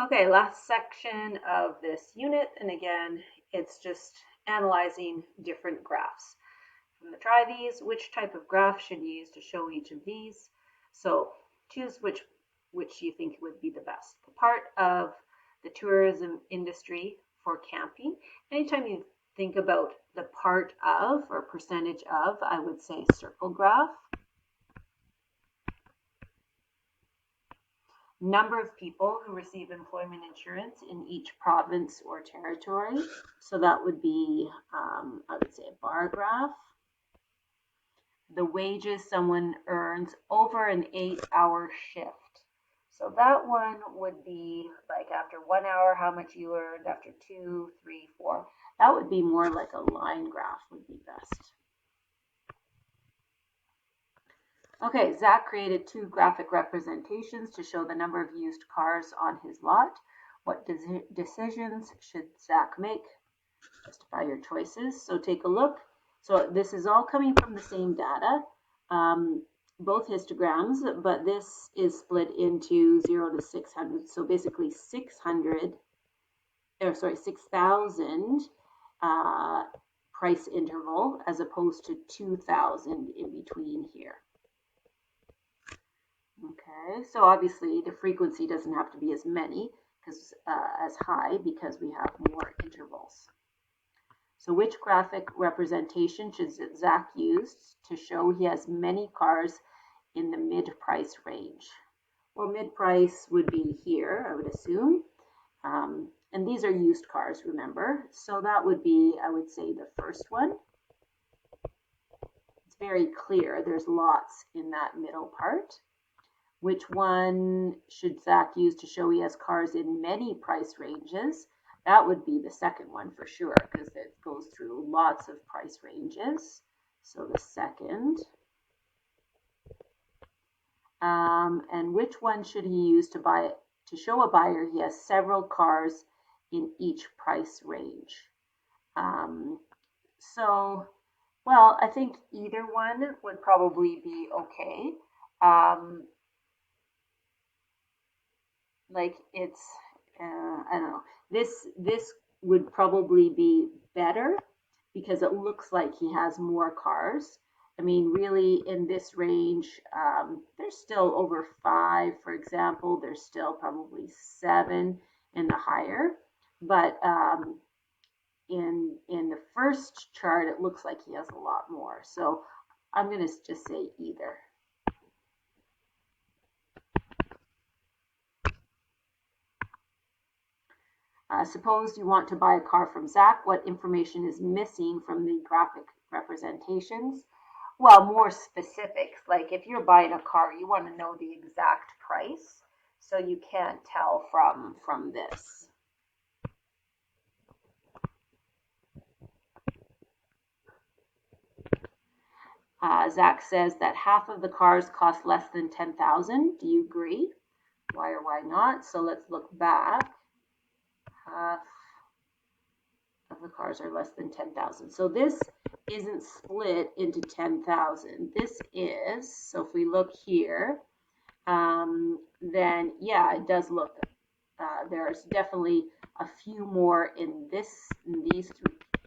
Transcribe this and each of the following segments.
Okay, last section of this unit, and again, it's just analyzing different graphs. I'm going to try these. Which type of graph should you use to show each of these? So choose which you think would be the best. The part of the tourism industry for camping. Anytime you think about the part of or percentage of, I would say circle graph. Number of people who receive employment insurance in each province or territory. So that would be, I would say, a bar graph. The wages someone earns over an 8-hour shift. So that one would be like after 1 hour, how much you earned, after 2, 3, 4. That would be more like a line graph would be best. Okay, Zach created 2 graphic representations to show the number of used cars on his lot. What decisions should Zach make? Justify your choices. So take a look. So this is all coming from the same data, both histograms, but this is split into 0 to 600. So basically 6,000 price interval as opposed to 2,000 in between here. Okay, so obviously the frequency doesn't have to be as high because we have more intervals. So which graphic representation should Zach use to show he has many cars in the mid-price range? Well, mid-price would be here, I would assume. And these are used cars, remember? So that would be, I would say, the first one. It's very clear. There's lots in that middle part. Which one should Zach use to show he has cars in many price ranges? That would be the second one for sure, because it goes through lots of price ranges. So the second. And which one should he use to show a buyer he has several cars in each price range? Well, I think either one would probably be okay. Like it's, I don't know, this would probably be better because it looks like he has more cars. I mean, really in this range, there's still over 5, for example. There's still probably 7 in the higher. But in the first chart, it looks like he has a lot more. So I'm going to just say either. Suppose you want to buy a car from Zach. What information is missing from the graphic representations? Well, more specifics. Like if you're buying a car, you want to know the exact price. So you can't tell from this. Zach says that half of the cars cost less than 10,000. Do you agree? Why or why not? So let's look back. Half of the cars are less than 10,000. So this isn't split into 10,000. This is, so if we look here, then yeah, it does look, there's definitely a few more in these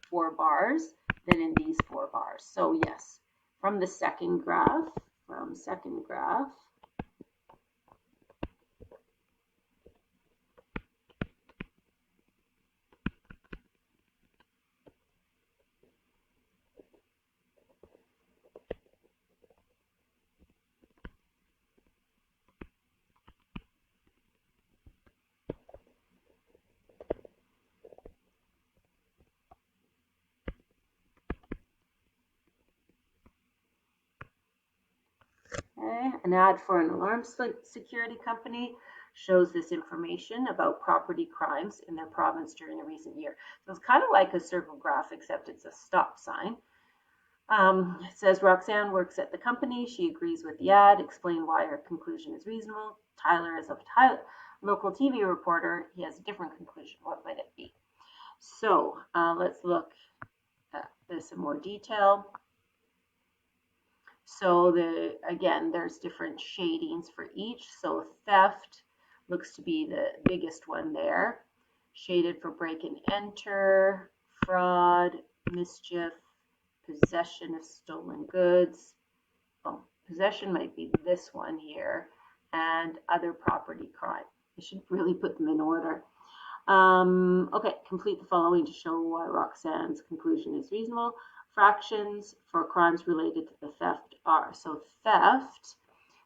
4 bars than in these 4 bars. So yes, from second graph, an ad for an alarm security company shows this information about property crimes in their province during a recent year. So it's kind of like a circle graph, except it's a stop sign. It says Roxanne works at the company. She agrees with the ad. Explain why her conclusion is reasonable. Tyler is a local TV reporter. He has a different conclusion. What might it be? So let's look at this in more detail. So again, there's different shadings for each. So theft looks to be the biggest one there. Shaded for break and enter, fraud, mischief, possession of stolen goods. Oh, possession might be this one here, and other property crime. I should really put them in order. Okay, complete the following to show why Roxanne's conclusion is reasonable. Fractions for crimes related to the theft are. So theft,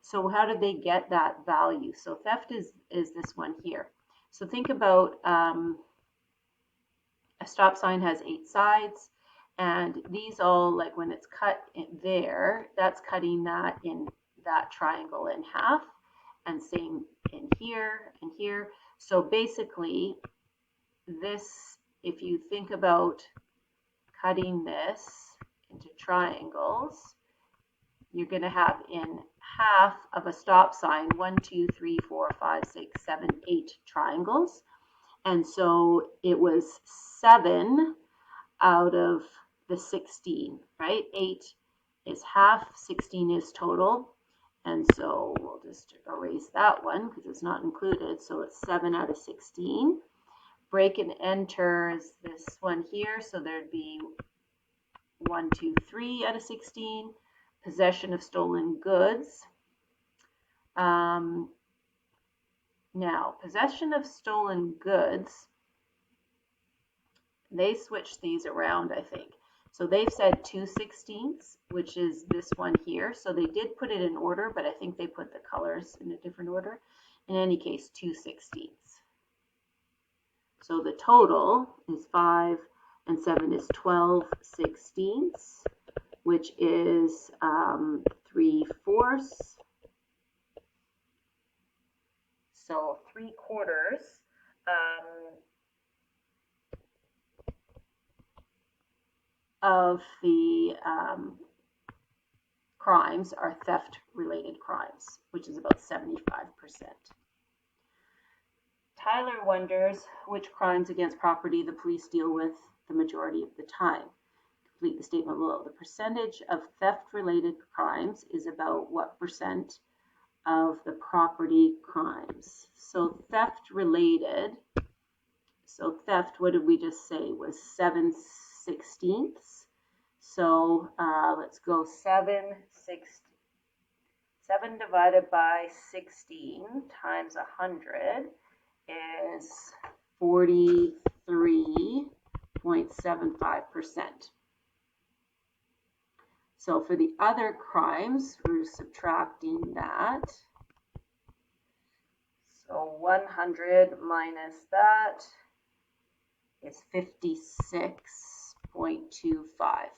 so how did they get that value? So theft is this one here. So think about a stop sign has 8 sides, and these all, like when it's cut in there, that's cutting that in that triangle in half, and same in here and here. So basically this, if you think about cutting this into triangles, you're going to have in half of a stop sign 1, 2, 3, 4, 5, 6, 7, 8 triangles. And so it was 7 out of the 16, right? 8 is half, 16 is total. And so we'll just erase that one because it's not included. So it's 7 out of 16. Break and enter is this one here. So there'd be 1, 2, 3 out of 16. Possession of stolen goods. Now, possession of stolen goods, they switched these around, I think. So they've said 2/16, which is this one here. So they did put it in order, but I think they put the colors in a different order. In any case, 2/16. So the total is 5 and 7 is 12/16, which is 3/4. So 3/4 of the crimes are theft-related crimes, which is about 75%. Tyler wonders which crimes against property the police deal with the majority of the time. Complete the statement below. The percentage of theft-related crimes is about what percent of the property crimes? So theft-related, so theft, what did we just say, was 7/16. So let's go 7 divided by 16 times 100 is 43.75%. So for the other crimes, we're subtracting that. So 100 minus that is 56.25.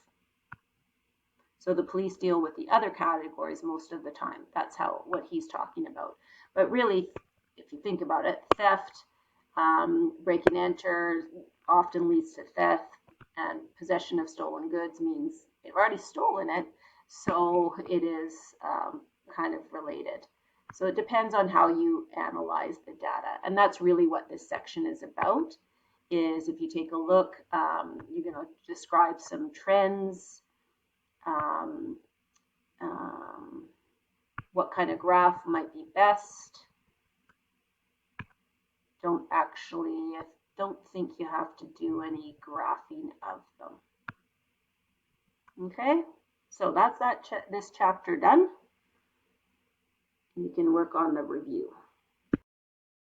So the police deal with the other categories most of the time. That's what he's talking about. But really, if you think about it, theft, break and enter often leads to theft, and possession of stolen goods means they've already stolen it, so it is kind of related. So it depends on how you analyze the data, and that's really what this section is about. Is if you take a look, you're going to describe some trends, what kind of graph might be best. I don't think you have to do any graphing of them. Okay, so that's this chapter done. You can work on the review.